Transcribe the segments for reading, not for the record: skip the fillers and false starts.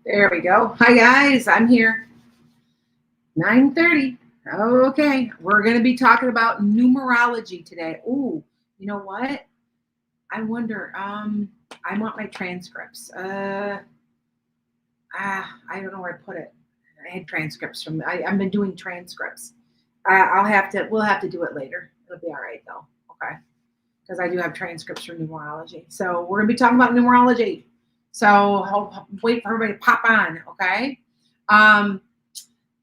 There we go. Hi guys, I'm here. 9:30. Okay, we're going to be talking about numerology today. Ooh, you know what? I wonder. I want my transcripts. I don't know where I put it. I had transcripts from. I've been doing transcripts. I'll have to. We'll have to do it later. It'll be all right though. Okay, because I do have transcripts from numerology. So we're going to be talking about numerology. So wait for everybody to pop on. Okay. Um,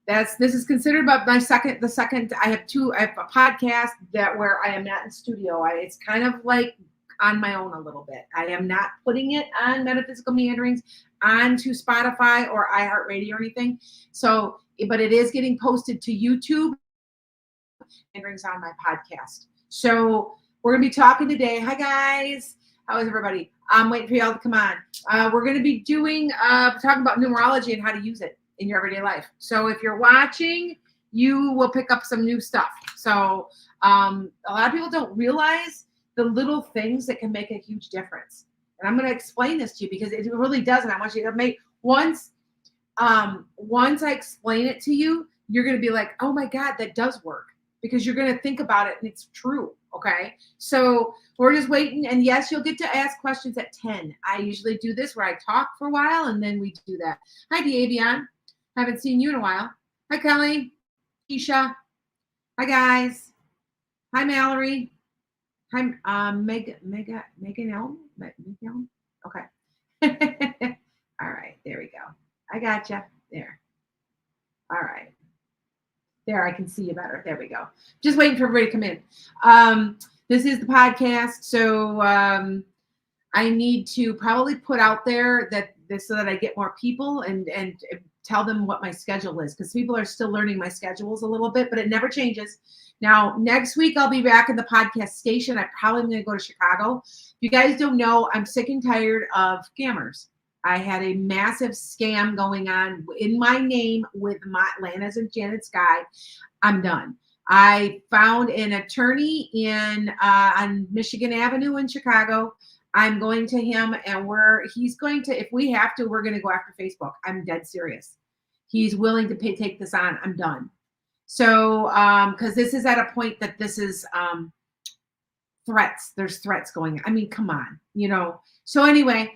this is considered about the second I have a podcast that where I am not in studio. It's kind of like on my own a little bit. I am not putting it on Metaphysical Meanderings onto Spotify or iHeartRadio or anything. So but it is getting posted to YouTube Meanderings on my podcast. So we're gonna be talking today. Hi guys. How is everybody? I'm waiting for y'all to come on. We're going to be talking about numerology and how to use it in your everyday life. So if you're watching, you will pick up some new stuff. So a lot of people don't realize the little things that can make a huge difference. And I'm going to explain this to you because it really does. And I want you to make once I explain it to you, you're going to be like, oh my God, that does work, because you're going to think about it and it's true. Okay. So we're just waiting. And yes, you'll get to ask questions at 10. I usually do this where I talk for a while and then we do that. Hi, Davion. Haven't seen you in a while. Hi, Kelly. Keisha. Hi, guys. Hi, Mallory. Hi, Megan Elm. Okay. All right. There we go. I gotcha. There. All right. There, I can see you better. There we go. Just waiting for everybody to come in. This is the podcast, so I need to probably put out there that this so that I get more people and tell them what my schedule is, because people are still learning my schedules a little bit, but it never changes. Now, next week I'll be back in the podcast station. I probably am going to go to Chicago. If you guys don't know, I'm sick and tired of scammers. I had a massive scam going on in my name with my Lana's and Janet's guy. I'm done. I found an attorney on Michigan Avenue in Chicago. I'm going to him, and he's going to, if we have to, we're going to go after Facebook. I'm dead serious. He's willing to take this on. I'm done. So, because this is at a point that this is threats. There's threats going on. I mean, come on, So anyway,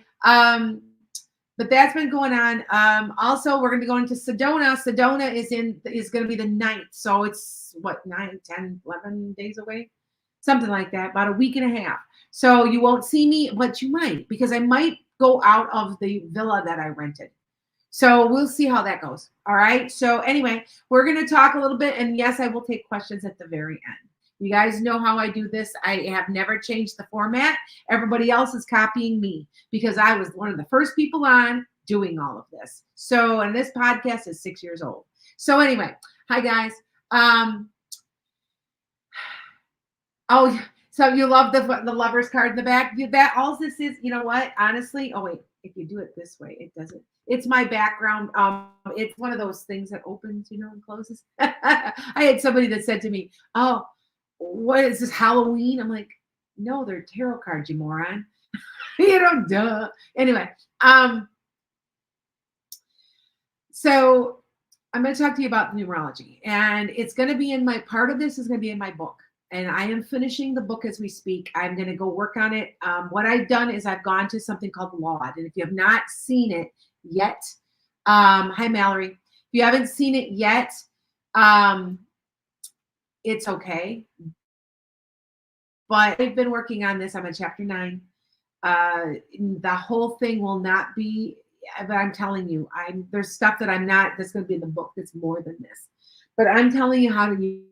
but that's been going on. Also, we're going to go into Sedona. Sedona is going to be the 9th. So it's 9, 10, 11 days away, something like that, about a week and a half. So you won't see me, but you might, because I might go out of the villa that I rented. So we'll see how that goes. All right. So anyway, we're going to talk a little bit. And yes, I will take questions at the very end. You guys know how I do this. I have never changed the format. Everybody else is copying me because I was one of the first people on doing all of this. So, and this podcast is 6 years old. So anyway, hi guys. Oh, so you love the lover's card in the back. That all this is, you know what? Honestly, oh wait, if you do it this way, it doesn't. It's my background. It's one of those things that opens, and closes. I had somebody that said to me, "Oh, what is this, Halloween?" I'm like, no, they're tarot cards, you moron. Duh. Anyway, so I'm going to talk to you about numerology, and it's going to be part of this is going to be in my book, and I am finishing the book as we speak. I'm going to go work on it. What I've done is I've gone to something called Laud, and if you have not seen it yet, hi Mallory, if you haven't seen it yet, it's okay. But I've been working on this. I'm on chapter 9. The whole thing will not be, but I'm telling you, there's stuff that I'm not, that's going to be in the book that's more than this. But I'm telling you how to use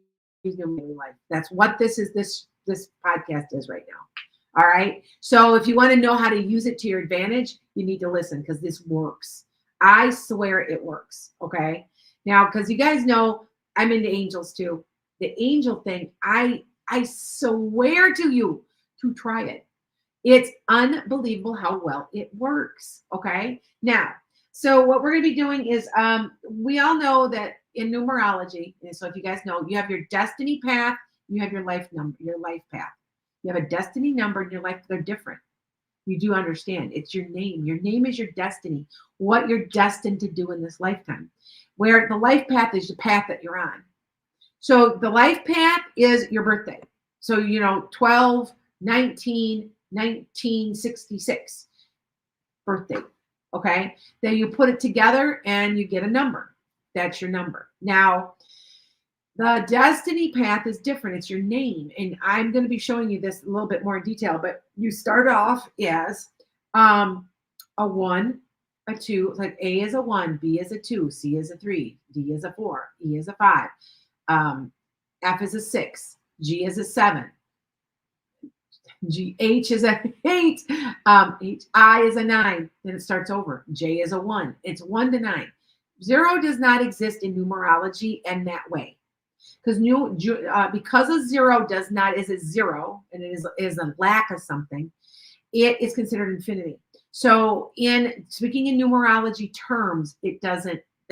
your daily life. That's what this podcast is right now. All right. So if you want to know how to use it to your advantage, you need to listen, because this works. I swear it works. Okay. Now, because you guys know I'm into angels too. The angel thing, I swear to you to try it. It's unbelievable how well it works. Okay. Now, so what we're going to be doing is, we all know that in numerology, and so if you guys know, you have your destiny path, you have your life number, your life path. You have a destiny number and your life, they're different. You do understand it's your name. Your name is your destiny, what you're destined to do in this lifetime. Where the life path is the path that you're on. So the life path is your birthday. So, 12, 19, 1966 birthday. Okay. Then you put it together and you get a number. That's your number. Now, the destiny path is different. It's your name. And I'm going to be showing you this a little bit more in detail, but you start off as a one, a two, like A is a one, B is a two, C is a three, D is a four, E is a five, F is a six, G is a seven, H is a eight, I is a nine. Then it starts over. J is a one. It's 1 to 9. Zero does not exist in numerology in that way because because a zero does not is a zero and it is a lack of something. It is considered infinity. So in speaking in numerology terms, they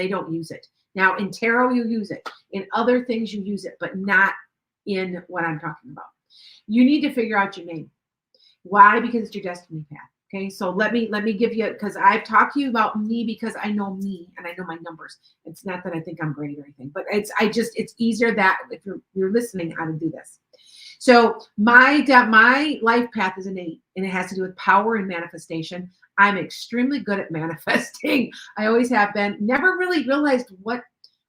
don't use it. Now in tarot, you use it. In other things, you use it, but not in what I'm talking about. You need to figure out your name. Why? Because it's your destiny path. Okay. So let me give you, because I've talked to you about me because I know me and I know my numbers. It's not that I think I'm great or anything, but it's easier that if you're listening how to do this. So my life path is an 8, and it has to do with power and manifestation. I'm extremely good at manifesting. I always have been. Never really realized what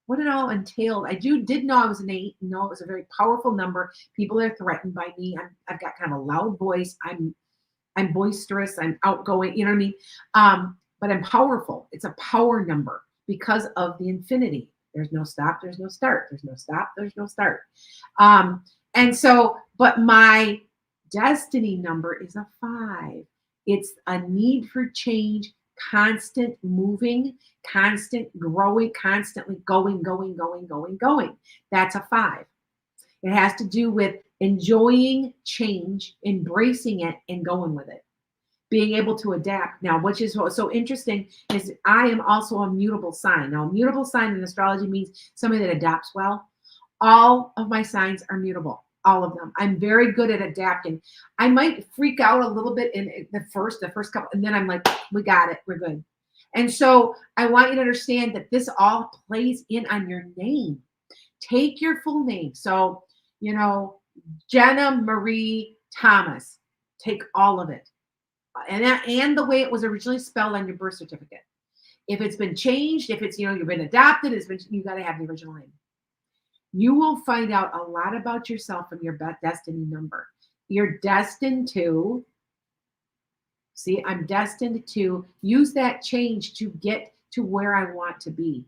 it all entailed. I did know I was an 8. Know it was a very powerful number. People are threatened by me. I've got kind of a loud voice. I'm boisterous. I'm outgoing. You know what I mean? But I'm powerful. It's a power number because of the infinity. There's no stop. There's no start. There's no stop. There's no start. And so, but my destiny number is a 5. It's a need for change, constant moving, constant growing, constantly going. That's a 5. It has to do with enjoying change, embracing it, and going with it. Being able to adapt. Now, which is what's so interesting is I am also a mutable sign. Now, a mutable sign in astrology means somebody that adapts well. All of my signs are mutable. All of them. I'm very good at adapting. I might freak out a little bit in the first couple, and then I'm like, we got it. We're good. And so I want you to understand that this all plays in on your name. Take your full name. So, Jenna Marie Thomas. Take all of it. And the way it was originally spelled on your birth certificate. If it's been changed, if it's, you've been adopted, you got to have the original name. You will find out a lot about yourself from your destiny number. You're destined to, I'm destined to use that change to get to where I want to be.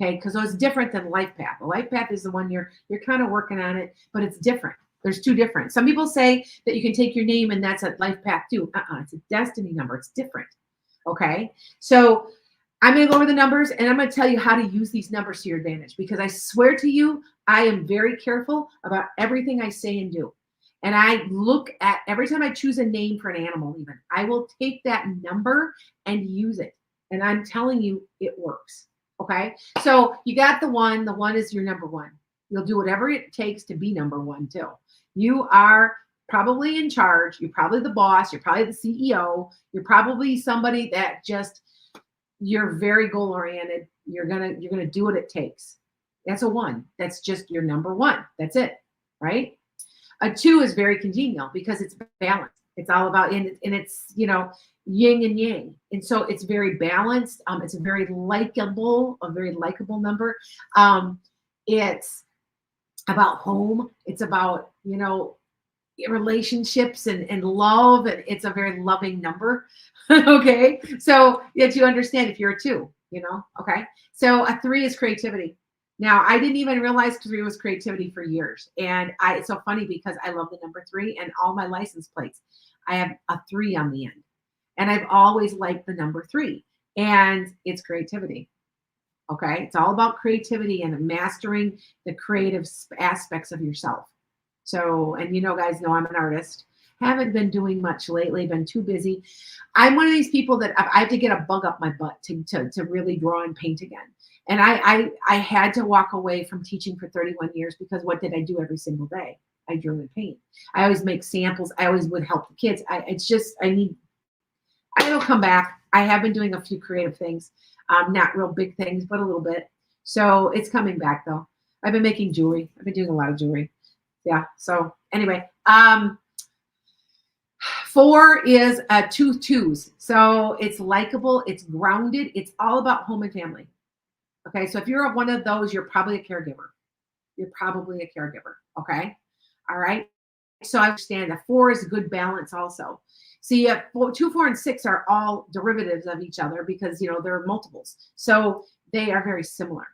Okay, because it's different than life path. The life path is the one you're kind of working on it, but it's different. There's two different. Some people say that you can take your name and that's a life path too. It's a destiny number. It's different. Okay, so I'm going to go over the numbers and I'm going to tell you how to use these numbers to your advantage because I swear to you, I am very careful about everything I say and do. And I look at every time I choose a name for an animal, even I will take that number and use it. And I'm telling you, it works. Okay. So you got the 1. The 1 is your number 1. You'll do whatever it takes to be number 1 too. You are probably in charge. You're probably the boss. You're probably the CEO. You're probably somebody that you're very goal oriented. You're going to do what it takes. That's a 1. That's just your number 1. That's it. Right. A 2 is very congenial because it's balanced. It's all about, and it's, yin and yang. And so it's very balanced. It's a very likable number. It's about home. It's about, relationships and love. And it's a very loving number. Okay. So that you understand if you're a 2, okay. So a 3 is creativity. Now, I didn't even realize 3 was creativity for years. And it's so funny because I love the number 3 and all my license plates. I have a 3 on the end. And I've always liked the number 3. And it's creativity. Okay. It's all about creativity and mastering the creative aspects of yourself. So, and guys know I'm an artist. Haven't been doing much lately, been too busy. I'm one of these people that I have to get a bug up my butt to really draw and paint again. And I had to walk away from teaching for 31 years because what did I do every single day? I drew and paint. I always make samples. I always would help the kids. I need It'll come back. I have been doing a few creative things, not real big things, but a little bit. So it's coming back though. I've been making jewelry. I've been doing a lot of jewelry. Yeah. So anyway, 4 is two twos. So it's likable. It's grounded. It's all about home and family. Okay. So if you're one of those, you're probably a caregiver. You're probably a caregiver. Okay. All right. So I understand that 4 is a good balance also. See, 2, 4, and 6 are all derivatives of each other because, they're multiples. So they are very similar.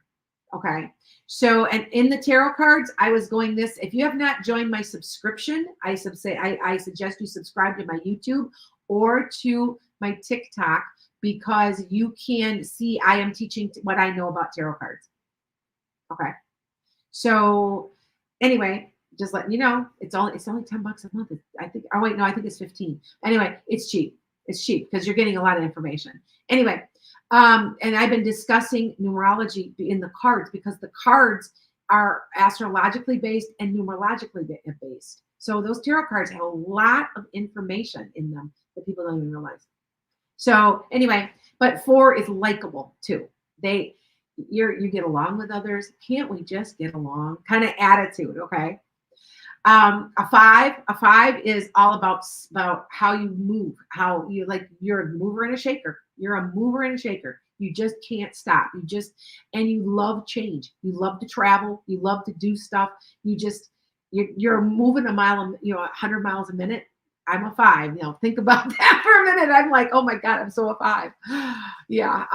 Okay. So, and in the tarot cards, I was going this. If you have not joined my subscription, I suggest you subscribe to my YouTube or to my TikTok because you can see I am teaching what I know about tarot cards. Okay. So anyway, just letting you know, it's only $10 a month. I think. Oh wait, no, I think it's 15. Anyway, it's cheap. It's cheap because you're getting a lot of information. Anyway, and I've been discussing numerology in the cards because the cards are astrologically based and numerologically based. So those tarot cards have a lot of information in them that people don't even realize. So anyway, but 4 is likable too. You get along with others. Can't we just get along? Kind of attitude, okay? A 5 is all about how you move, how you're a mover and a shaker. You're a mover and a shaker. You just can't stop. And you love change. You love to travel. You love to do stuff. You're moving 100 miles a minute. I'm a 5. Think about that for a minute. I'm like, oh my God, I'm so a 5. Yeah.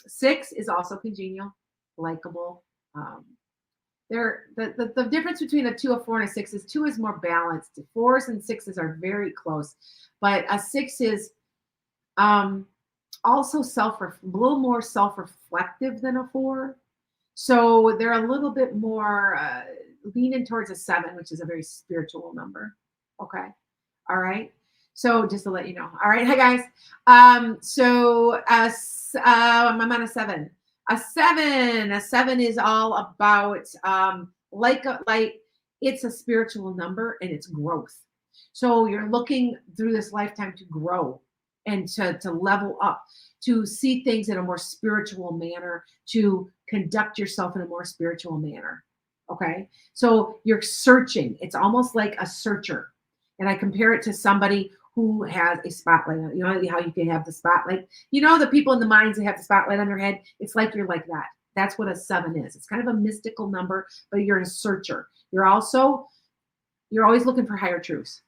6 is also congenial, likable. The difference between a 2, a 4, and a 6 is 2 is more balanced. 4s and 6s are very close, but a 6 is also a little more self-reflective than a 4. So they're a little bit more leaning towards a 7, which is a very spiritual number. Okay. All right. So just to let you know. All right. Hi guys. I'm on a 7. A 7 is all about it's a spiritual number and it's growth. So you're looking through this lifetime to grow and to level up, to see things in a more spiritual manner, to conduct yourself in a more spiritual manner. Okay. So you're searching. It's almost like a searcher. And I compare it to somebody who has a spotlight. You know how you can have the spotlight? The people in the mines that have the spotlight on their head? It's like you're like that. That's what a 7 is. It's kind of a mystical number, but you're a searcher. You're always looking for higher truths.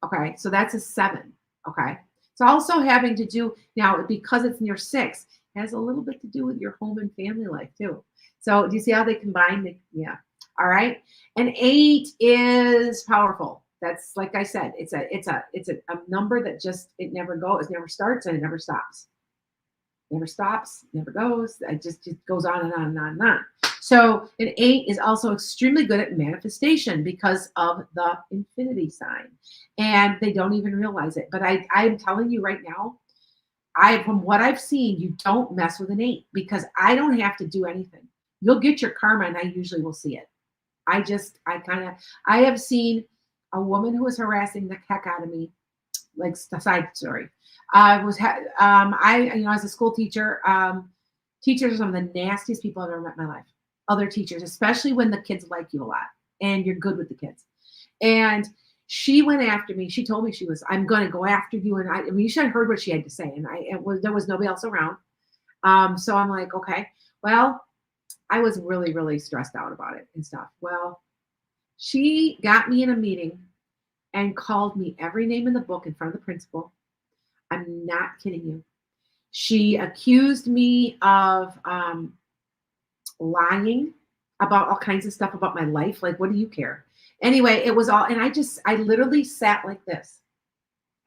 Okay. So that's a 7. Okay. It's also having to do now because it's near 6, it has a little bit to do with your home and family life too. So do you see how they combine? Yeah. All right. And 8 is powerful. That's like I said, it's a number that it never never starts and it never stops. Never stops, never goes. It just goes on and on and on and on. So an 8 is also extremely good at manifestation because of the infinity sign. And they don't even realize it. But I'm telling you right now, from what I've seen, you don't mess with an 8 because I don't have to do anything. You'll get your karma and I usually will see it. I have seen a woman who was harassing the heck out of me, like side story. As a school teacher, teachers are some of the nastiest people I've ever met in my life. Other teachers, especially when the kids like you a lot and you're good with the kids. And she went after me. She told me I'm going to go after you. And you should have heard what she had to say. And there was nobody else around. So I'm like, okay, well, I was really, really stressed out about it and stuff. Well, she got me in a meeting and called me every name in the book in front of the principal. I'm not kidding you. She accused me of lying about all kinds of stuff about my life. Like, what do you care? Anyway, it was all, and I literally sat like this.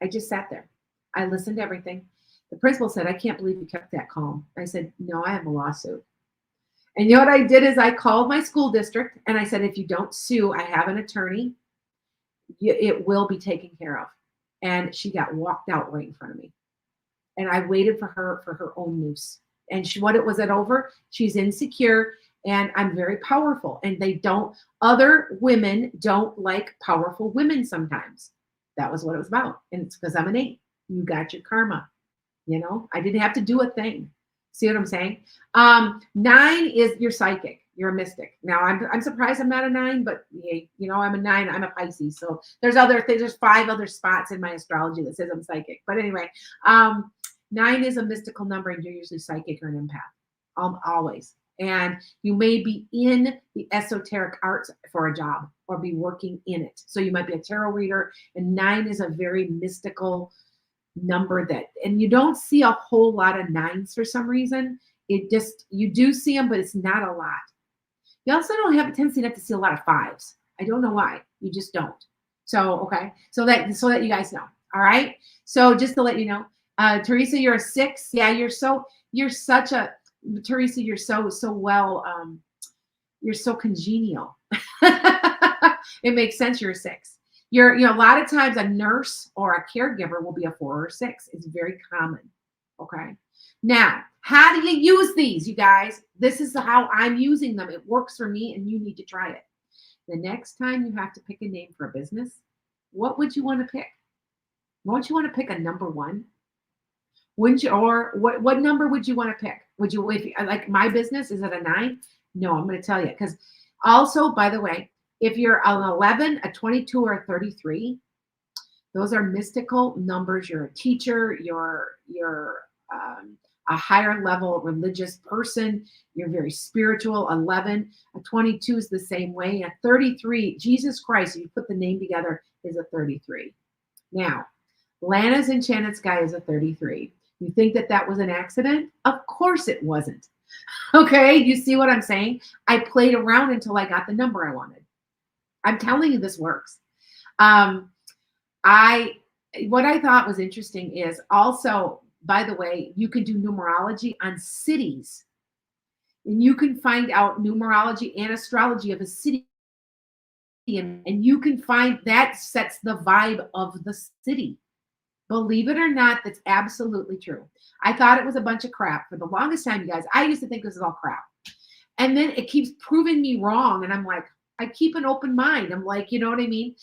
I just sat there. I listened to everything. The principal said, I can't believe you kept that calm. I said, no, I have a lawsuit. And you know what I did is I called my school district and I said, if you don't sue, I have an attorney. It will be taken care of. And she got walked out right in front of me. And I waited for her own noose. And what it was over? She's insecure and I'm very powerful. And other women don't like powerful women sometimes. That was what it was about. And it's because I'm an 8. You got your karma. You know, I didn't have to do a thing. See what I'm saying? 9 is you're psychic. You're a mystic. Now I'm surprised I'm not a 9, but you know, I'm a 9. I'm a Pisces. So there's other things. There's 5 other spots in my astrology that says I'm psychic. But anyway, 9 is a mystical number, and you're usually psychic or an empath. Always. And you may be in the esoteric arts for a job or be working in it. So you might be a tarot reader, and 9 is a very mystical number that, and you don't see a whole lot of 9s for some reason. It just, you do see them, but it's not a lot. You also don't have a tendency not to see a lot of 5s. I don't know why. You just don't. So, okay. So that you guys know. All right. So just to let you know, Teresa, you're a 6. Yeah, you're such a, Teresa, you're so well, you're so congenial. It makes sense. You're a 6. You're, a lot of times a nurse or a caregiver will be a 4 or 6. It's very common. Okay. Now, how do you use these, you guys? This is how I'm using them. It works for me, and you need to try it. The next time you have to pick a name for a business, what would you want to pick? Won't you want to pick a number 1? Wouldn't you? Or what number would you want to pick? Would you, if like my business, is it a 9? No, I'm going to tell you. Because also, by the way, if you're an 11, a 22, or a 33, those are mystical numbers. You're a teacher. You're a higher level religious person. You're very spiritual. 11, a 22 is the same way. A 33, Jesus Christ, if you put the name together, is a 33. Now, Lana's Enchanted Sky is a 33. You think that was an accident? Of course it wasn't. Okay, you see what I'm saying? I played around until I got the number I wanted. I'm telling you, this works. What I thought was interesting is also, by the way, you can do numerology on cities, and you can find out numerology and astrology of a city, and you can find that sets the vibe of the city. Believe it or not, that's absolutely true. I thought it was a bunch of crap for the longest time, you guys. I used to think this is all crap. And then it keeps proving me wrong. And I'm like, I keep an open mind. I'm like, you know what I mean?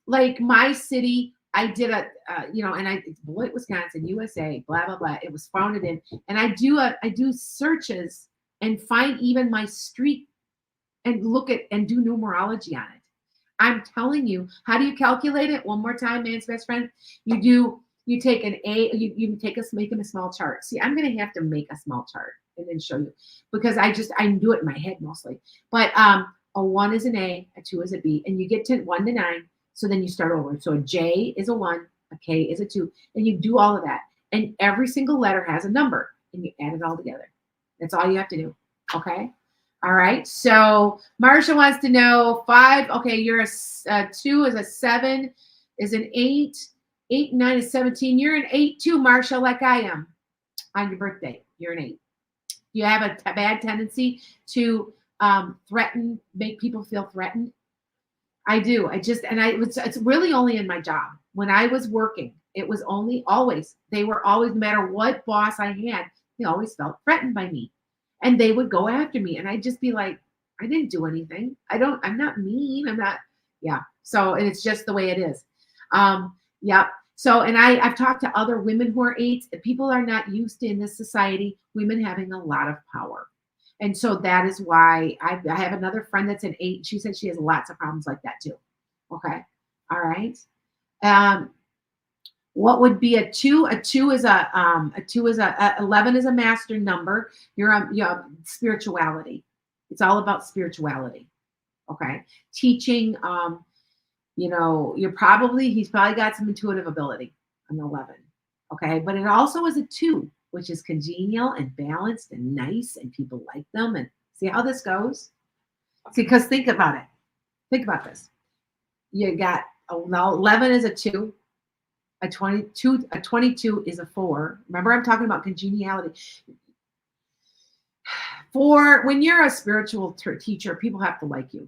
Like my city, I did Beloit, Wisconsin, USA, blah, blah, blah. It was founded in, and I do searches and find even my street and look at and do numerology on it. I'm telling you, how do you calculate it? One more time, man's best friend. You take an A, make them a small chart. See, I'm going to have to make a small chart and then show you, because I do it in my head mostly. But a 1 is an A, a 2 is a B, and you get to 1 to 9. So then you start over. So a J is a 1, a K is a 2, and you do all of that. And every single letter has a number, and you add it all together. That's all you have to do. Okay. All right. So Marsha wants to know 5. Okay, you're a 2 is a 7, is an 8. 8 and 9 is 17. You're an 8 too, Marsha, like I am. On your birthday, you're an 8. You have a bad tendency to threaten, make people feel threatened. I do. It's really only in my job. When I was working, it was they were always, no matter what boss I had, they always felt threatened by me. And they would go after me. And I'd just be like, I didn't do anything. I'm not mean. Yeah. So, and it's just the way it is. Yeah. So, and I've talked to other women who are 8s. People are not used to, in this society, women having a lot of power. And so that is why I have another friend that's an 8. She said she has lots of problems like that too. Okay. All right. What would be a 2? A 2 is a 11 is a master number. You're spirituality. It's all about spirituality. Okay. Teaching, he's probably got some intuitive ability, an 11. Okay. But it also is a 2, which is congenial and balanced and nice, and people like them. And see how this goes? See, because think about it. Think about this. You got, 11 is a 2. A 22 is a 4. Remember, I'm talking about congeniality. When you're a spiritual teacher, people have to like you.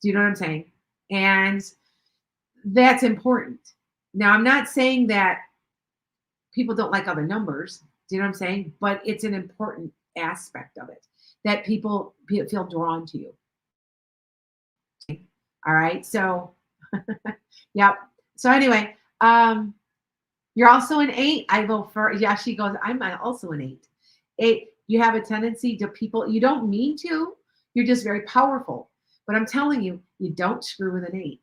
Do you know what I'm saying? And that's important. Now, I'm not saying that people don't like other numbers. Do you know what I'm saying? But it's an important aspect of it that people feel drawn to you. All right. So, yeah. So anyway, You're also an 8. I go for, yeah, she goes, I'm also an 8. 8, you have a tendency to people, you don't mean to, you're just very powerful. But I'm telling you, you don't screw with an 8.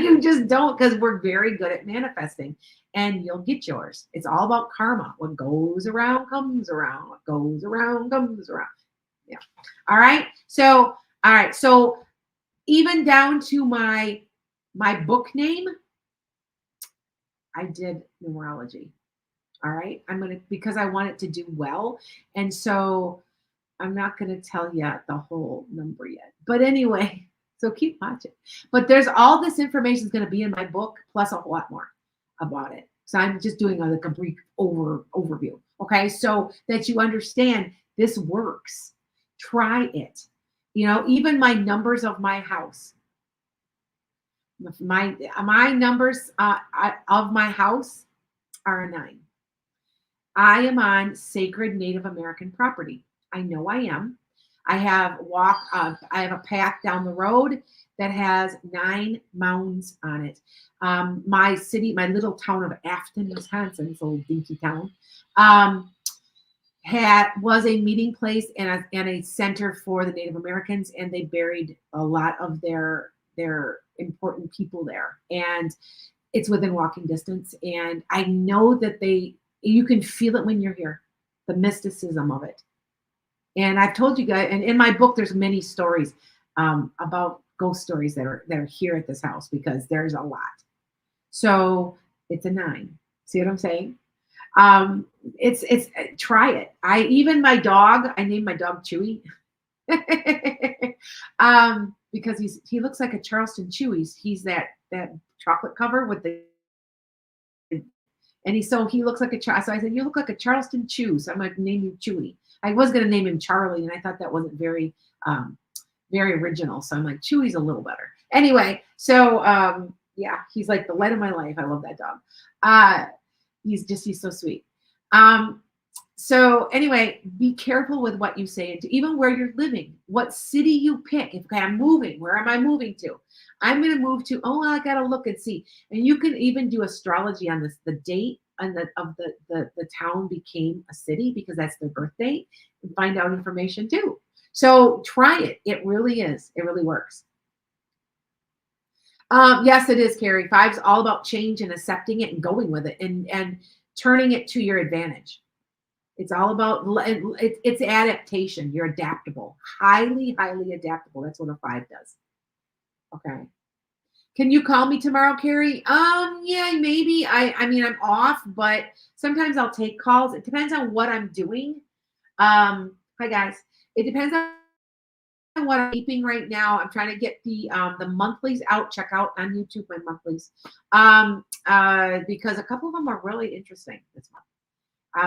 You just don't, because we're very good at manifesting and you'll get yours. It's all about karma. What goes around comes around. What goes around comes around. Yeah. All right. So, all right. So even down to my book name, I did numerology. All right. I'm going to, because I want it to do well. And so I'm not going to tell you the whole number yet. But anyway, so keep watching. But there's all this information is going to be in my book, plus a whole lot more about it. So I'm just doing like a brief overview. Okay. So that you understand this works. Try it. You know, even my numbers of my house. My numbers of my house are a 9. I am on sacred Native American property. I know I am. I have I have a path down the road that has 9 mounds on it. My city, my little town of Afton, Wisconsin, this little dinky town, was a meeting place and a center for the Native Americans, and they buried a lot of their important people there. And it's within walking distance. And I know that you can feel it when you're here, the mysticism of it. And I've told you guys, and in my book, there's many stories about ghost stories that are here at this house, because there's a lot. So it's a 9. See what I'm saying? It's try it. Even my dog, I named my dog Chewy. Because he looks like a Charleston Chewy. He's that chocolate cover with the, and he looks like a child. So I said, you look like a Charleston Chew. So I'm going to name you Chewy. I was going to name him Charlie, and I thought that wasn't very very original. So I'm like, Chewy's a little better. Anyway, so yeah, he's like the light of my life. I love that dog. He's so sweet. So anyway, be careful with what you say, and even where you're living, what city you pick. If I'm moving, where am I moving to? I'm going to move to, oh, I got to look and see. And you can even do astrology on this, the date and the town became a city, because that's their birth date, and find out information too. So try it. It really is. It really works. Yes, it is, Carrie. 5's all about change and accepting it and going with it and turning it to your advantage. It's all about it's adaptation. You're adaptable, highly adaptable. That's what a 5 does. Okay. Can you call me tomorrow, Carrie? Yeah, maybe. I mean, I'm off, but sometimes I'll take calls. It depends on what I'm doing. Hi guys. It depends on what I'm keeping right now. I'm trying to get the monthlies out. Check out on YouTube my monthlies. Because a couple of them are really interesting this month.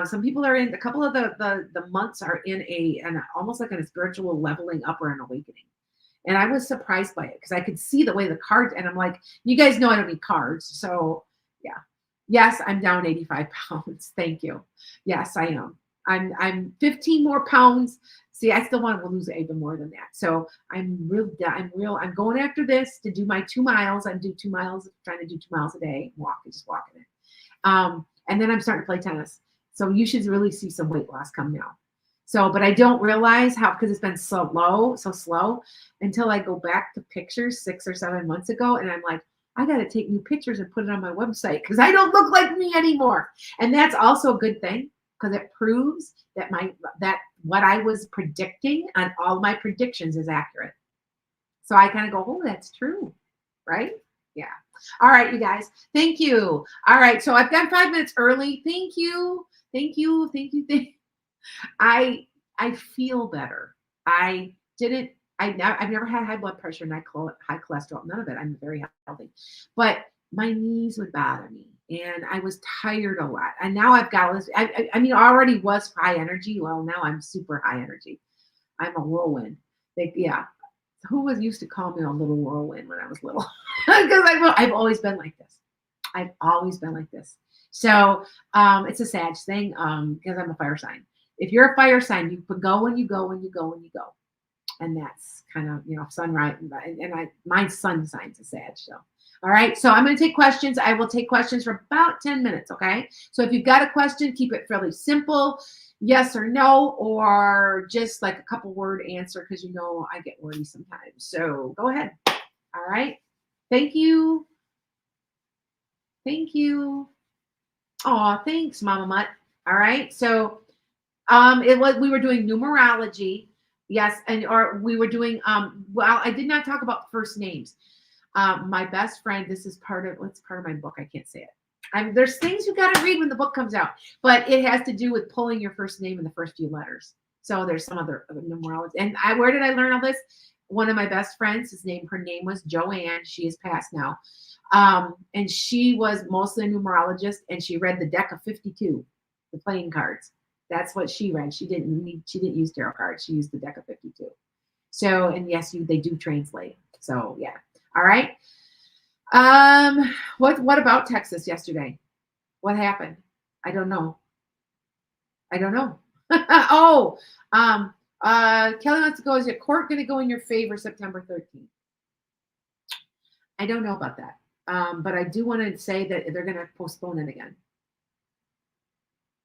Some people are in a couple of the months are in an almost like a spiritual leveling up or an awakening. And I was surprised by it, because I could see the way the cards, and I'm like, you guys know I don't need cards. So yeah. Yes, I'm down 85 pounds. Thank you. Yes, I am. I'm 15 more pounds. See, I still want to lose even more than that. So I'm I'm going after this to do my 2 miles. I do 2 miles, trying to do 2 miles a day, just walking it. And then I'm starting to play tennis. So you should really see some weight loss come now. So, but I don't realize how, because it's been so slow until I go back to pictures 6 or 7 months ago. And I'm like, I got to take new pictures and put it on my website, because I don't look like me anymore. And that's also a good thing, because it proves that what I was predicting on all my predictions is accurate. So I kind of go, oh, that's true. Right? Yeah. All right, you guys. Thank you. All right. So I've got 5 minutes early. Thank you. Thank you. Thank you. I feel better. I've never had high blood pressure, high cholesterol, none of it. I'm very healthy, but my knees would bother me, and I was tired a lot. And now I've got this. I mean, I already was high energy. Well, now I'm super high energy. I'm a whirlwind. Yeah. Who used to call me a little whirlwind when I was little? Because I've always been like this. I've always been like this. So it's a Sag thing, because I'm a fire sign. If you're a fire sign, you go and you go and you go and you go. And that's kind of, sunrise. And my sun sign's a Sag. So, All right. So I'm going to take questions. I will take questions for about 10 minutes. Okay. So if you've got a question, keep it fairly simple. Yes or no, or just like a couple word answer because I get wordy sometimes. So go ahead. All right. Thank you. Thank you. Oh, thanks, Mama Mutt. All right. So it was we were doing numerology. Yes, and or we were doing well, I did not talk about first names. My best friend, this is part of what's part of my book. I can't say it. There's things you got to read when the book comes out, but it has to do with pulling your first name in the first few letters. So there's some other numerology. And where did I learn all this? One of my best friends, her name was Joanne. She is passed now. And she was mostly a numerologist, and she read the deck of 52, the playing cards. That's what she read. She didn't use tarot cards. She used the deck of 52. So, and yes, they do translate. So yeah. All right. What about Texas yesterday? What happened? I don't know. I don't know. Oh, Kelly wants to go. Is your court going to go in your favor September 13th? I don't know about that. But I do want to say that they're going to postpone it again.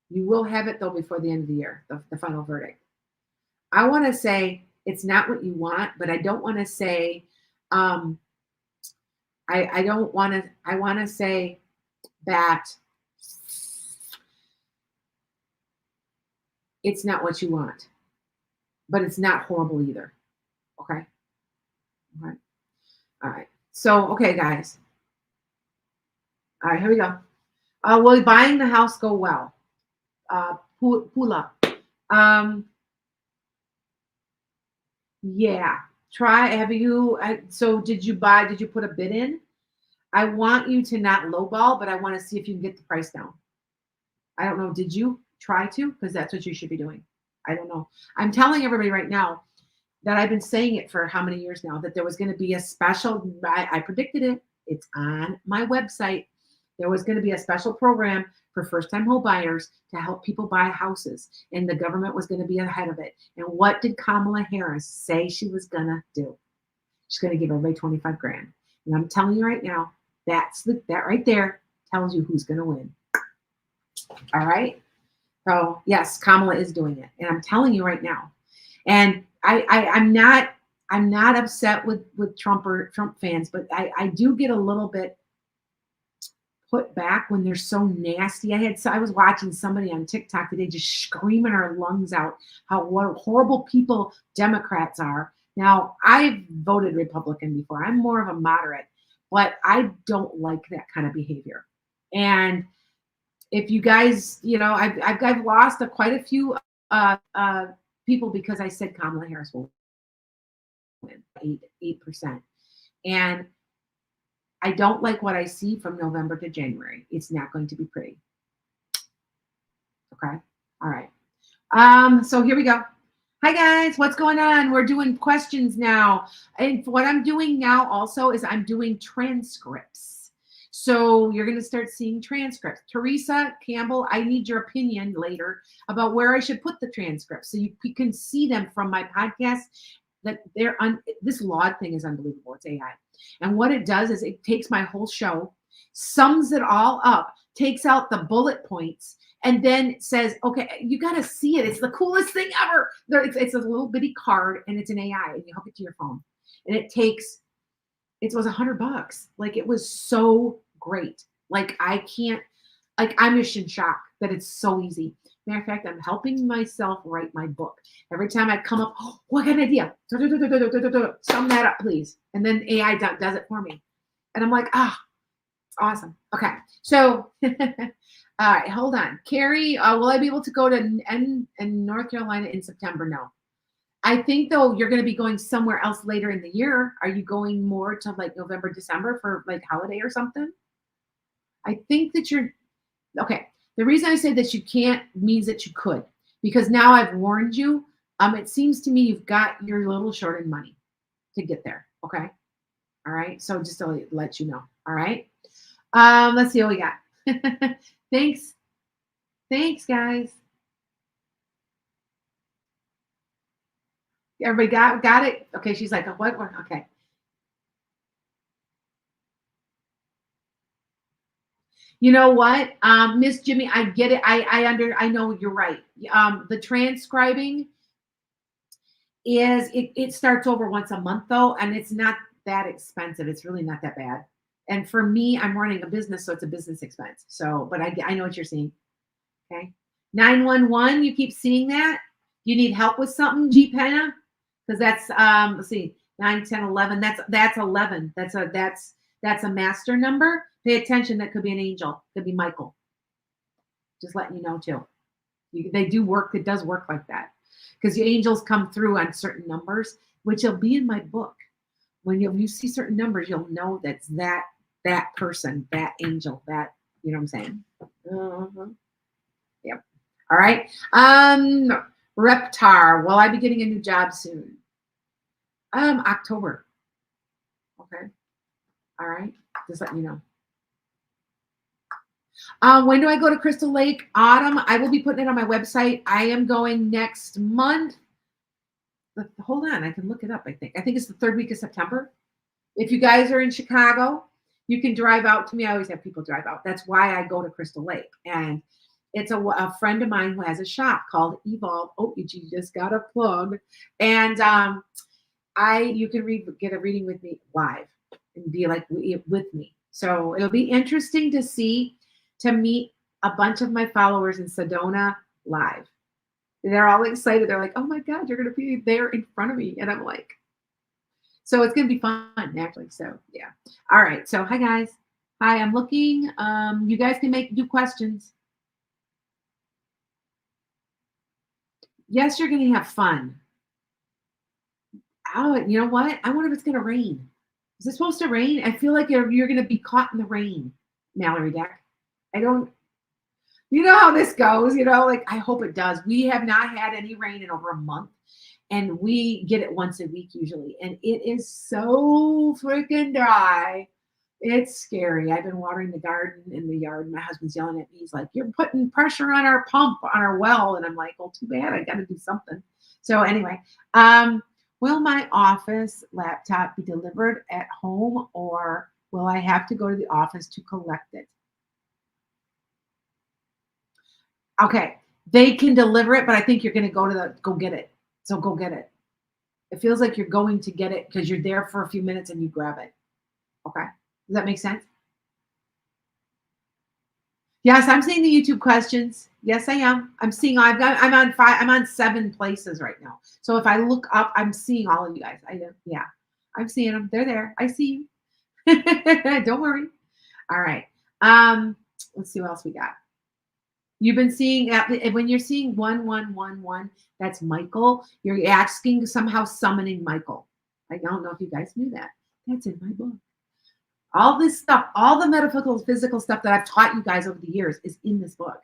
You will have it though before the end of the year, the final verdict. I want to say it's not what you want, but I don't want to say. I don't want to. I want to say that it's not what you want, but it's not horrible either. Okay. All right. All right. So okay, guys. All right, here we go. Will buying the house go well? Pula. Um, yeah. Try. Have you? So did you buy? Did you put a bid in? I want you to not lowball, but I want to see if you can get the price down. I don't know. Did you try to? Because that's what you should be doing. I don't know. I'm telling everybody right now that I've been saying it for how many years now that there was going to be a special. I predicted it. It's on my website. There was going to be a special program for first-time home buyers to help people buy houses, and the government was going to be ahead of it. And what did Kamala Harris say she was going to do? She's going to give everybody 25 grand. And I'm telling you right now, that right there tells you who's going to win. All right. So yes, Kamala is doing it, and I'm telling you right now. And I'm not upset with Trump or Trump fans, but I do get a little bit put back when they're so nasty. I was watching somebody on TikTok today just screaming her lungs out what horrible people Democrats are. Now I've voted Republican before. I'm more of a moderate, but I don't like that kind of behavior. And if you guys, I've lost quite a few people because I said Kamala Harris will win 8%. And I don't like what I see from November to January. It's not going to be pretty. Okay. All right. So here we go. Hi guys, what's going on? We're doing questions now. And what I'm doing now also is I'm doing transcripts. So you're going to start seeing transcripts. Teresa Campbell, I need your opinion later about where I should put the transcripts so you can see them from my podcast. That this log thing is unbelievable. It's AI. And what it does is it takes my whole show, sums it all up, takes out the bullet points, and then says, okay, you got to see it. It's the coolest thing ever. It's a little bitty card, and it's an AI, and you hook it to your phone. And it was $100. Like, it was so great. Like, I'm just in shock that it's so easy. Matter of fact, I'm helping myself write my book. Every time I come up, I got an idea. Sum that up, please. And then AI does it for me. And I'm like, it's awesome. Okay. So, all right, hold on. Carrie, will I be able to go to North Carolina in September? No. I think, though, you're going to be going somewhere else later in the year. Are you going more to like November, December for like holiday or something? I think that okay. The reason I say that you can't means that you could, because now I've warned you. It seems to me you're a little short in money to get there. Okay. All right. So just to let you know. All right. Let's see what we got. Thanks. Thanks, guys. Everybody got it? Okay. She's like, what? Okay. You know what, Miss Jimmy, I get it. I know you're right. The transcribing it starts over once a month though, and it's not that expensive. It's really not that bad. And for me, I'm running a business, so it's a business expense. So, but I know what you're seeing. Okay. 911, you keep seeing that. You need help with something, G Penna? Because that's let's see, 9, 10, 11. That's 11. That's a master number. Pay attention, that could be an angel, could be Michael. Just letting you know too. They do work, it does work like that. Because the angels come through on certain numbers, which will be in my book. When you see certain numbers, you'll know that's that person, that angel, that you know what I'm saying. Uh-huh. Yep. All right. Reptar. Will I be getting a new job soon? October. Okay. All right. Just letting you know. When do I go to Crystal Lake? Autumn. I will be putting it on my website. I am going next month. Hold on. I can look it up. I think it's the third week of September. If you guys are in Chicago, you can drive out to me. I always have people drive out. That's why I go to Crystal Lake. And it's a friend of mine who has a shop called Evolve. Oh, you just got a plug. And you can get a reading with me live and be like with me. So it'll be interesting to meet a bunch of my followers in Sedona live. They're all excited. They're like, "Oh my God, you're going to be there in front of me," and I'm like, so it's going to be fun, actually. So yeah. All right. So hi guys. Hi. I'm looking. You guys can do questions. Yes, you're going to have fun. Oh, you know what? I wonder if it's going to rain. Is it supposed to rain? I feel like you're going to be caught in the rain, Mallory Deck. I don't. You know how this goes. Like I hope it does. We have not had any rain in over a month. And we get it once a week usually. And it is so freaking dry. It's scary. I've been watering the garden in the yard. And my husband's yelling at me. He's like, "You're putting pressure on our pump, on our well." And I'm like, "Well, too bad. I got to do something." So anyway, will my office laptop be delivered at home or will I have to go to the office to collect it? Okay. They can deliver it, but I think you're going to go get it. So go get it. It feels like you're going to get it because you're there for a few minutes and you grab it. Okay. Does that make sense? Yes, I'm seeing the YouTube questions. Yes, I am. I'm on 7 places right now. So if I look up, I'm seeing all of you guys. Yeah. I'm seeing them. They're there. I see you. Don't worry. All right. Let's see what else we got. You've been seeing when you're seeing 1111, that's Michael. You're asking somehow summoning Michael. I don't know if you guys knew that. That's in my book. All this stuff, all the metaphysical, physical stuff that I've taught you guys over the years is in this book.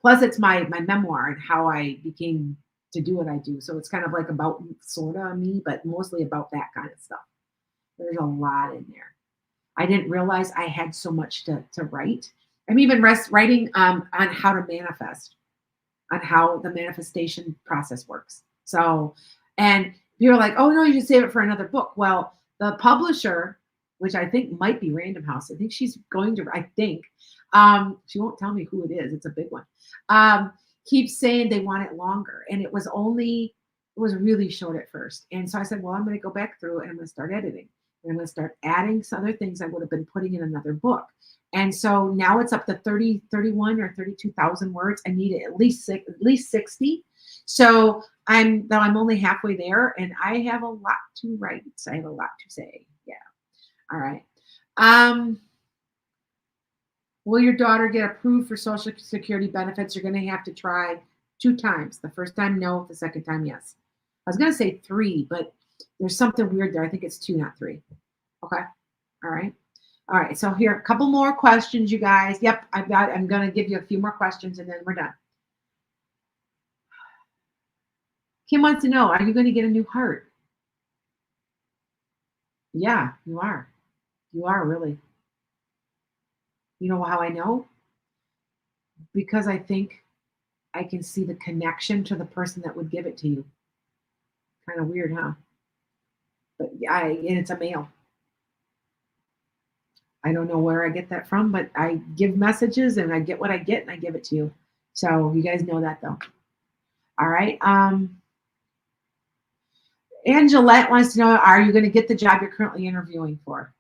Plus, it's my memoir and how I became to do what I do. So it's kind of like about sort of me, but mostly about that kind of stuff. There's a lot in there. I didn't realize I had so much to write. I'm even writing on how to manifest, on how the manifestation process works. So, and you're like, "Oh no, you should save it for another book." Well, the publisher, which I think might be Random House, I think she's going to, she won't tell me who it is. It's a big one. Keeps saying they want it longer. And it was really short at first. And so I said, well, I'm going to go back through and I'm going to start editing. And I'm going to start adding some other things I would have been putting in another book. And so now it's up to 31 or 32,000 words. I need at least 60. So I'm only halfway there and I have a lot to write. I have a lot to say. Yeah. All right. Will your daughter get approved for Social Security benefits? You're going to have to try 2 times. The first time, no. The second time, yes. I was going to say 3, but there's something weird there. I think it's 2, not 3. Okay. All right. All right. So here, a couple more questions, you guys. Yep. I'm going to give you a few more questions and then we're done. Kim wants to know, are you going to get a new heart? Yeah, you are. You are really. You know how I know? Because I think I can see the connection to the person that would give it to you. Kind of weird, huh? But and it's a male. I don't know where I get that from, but I give messages and I get what I get and I give it to you. So you guys know that though. All right. Angelette wants to know, are you going to get the job you're currently interviewing for?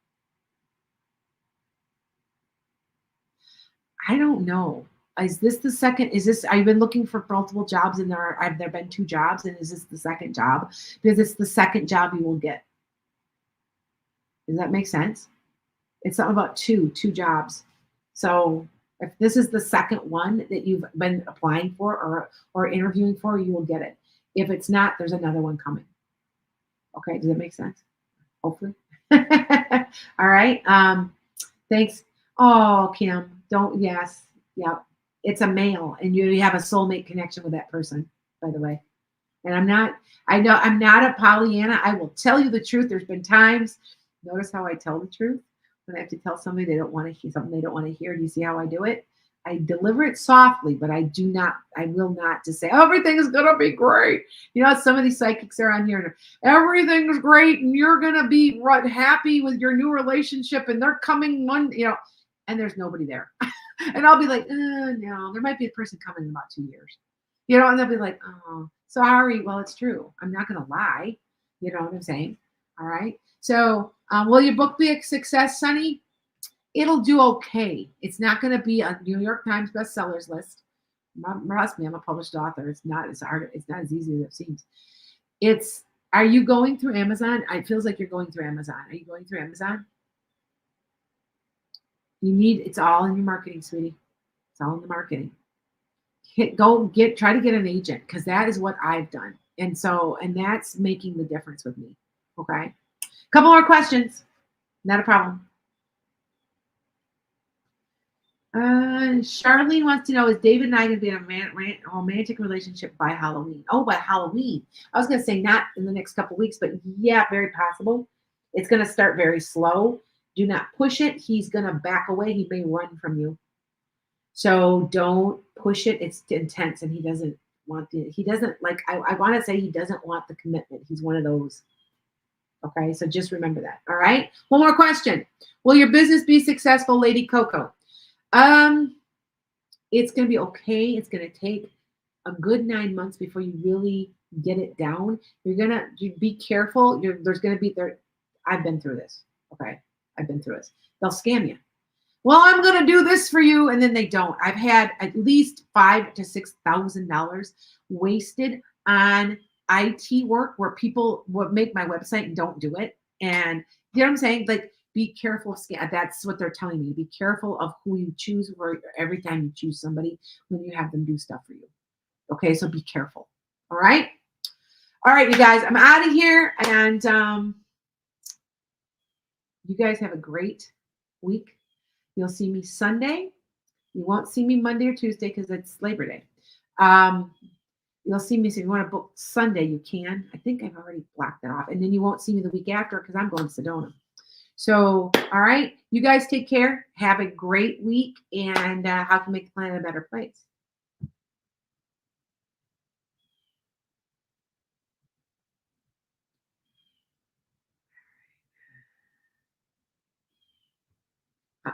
I don't know. Is this the second? Is this? I've been looking for multiple jobs, and have there been two jobs, and is this the second job? Because it's the second job you will get. Does that make sense? It's something about two jobs. So if this is the second one that you've been applying for or interviewing for, you will get it. If it's not, there's another one coming. Okay, does that make sense? Hopefully. All right. Thanks. Oh, Kim, don't. Yes, yeah. It's a male, and you have a soulmate connection with that person. By the way, and I'm not. I know I'm not a Pollyanna. I will tell you the truth. There's been times. Notice how I tell the truth when I have to tell somebody they don't want to hear something they don't want to hear. Do you see how I do it? I deliver it softly, but I do not. I will not just say everything is gonna be great. You know, some of these psychics are on here. And everything is great, and you're gonna be happy with your new relationship, and they're coming one. You know, and there's nobody there, and I'll be like, no, there might be a person coming in about 2 years. You know, and they'll be like, oh, sorry. Well, it's true. I'm not gonna lie. You know what I'm saying? All right. So, will your book be a success, Sonny? It'll do okay. It's not going to be a New York Times bestsellers list. Trust me, I'm a published author. It's not as hard. It's not as easy as it seems. It's. Are you going through Amazon? It feels like you're going through Amazon. Are you going through Amazon? You need. It's all in your marketing, sweetie. It's all in the marketing. Try to get an agent because that is what I've done, and that's making the difference with me. Okay. Couple more questions. Not a problem. Charlene wants to know, is David and I going to be in a romantic relationship by Halloween? Oh, by Halloween. I was going to say not in the next couple weeks, but yeah, very possible. It's going to start very slow. Do not push it. He's going to back away. He may run from you. So don't push it. It's intense and he doesn't I want to say he doesn't want the commitment. He's one of those. Okay. So just remember that. All right. One more question. Will your business be successful, Lady Coco? Um, it's going to be okay. It's going to take a good 9 months before you really get it down. You're going to be careful. There's going to be there. I've been through this. Okay. I've been through this. They'll scam you. Well, I'm going to do this for you. And then they don't. I've had at least $5,000 to $6,000 wasted on IT work where people would make my website and don't do it. And you know what I'm saying? Like, be careful of scam. That's what they're telling me. Be careful of who you choose for every time you choose somebody when you have them do stuff for you. Okay, so be careful. All right. All right, you guys. I'm out of here, and you guys have a great week. You'll see me Sunday. You won't see me Monday or Tuesday because it's Labor Day. You'll see me. So if you want to book Sunday, you can. I think I've already blocked that off. And then you won't see me the week after because I'm going to Sedona. So, all right. You guys take care. Have a great week. And how can make the planet a better place? Oh,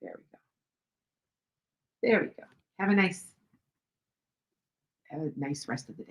there we go. There we go. There we go. Have a nice rest of the day.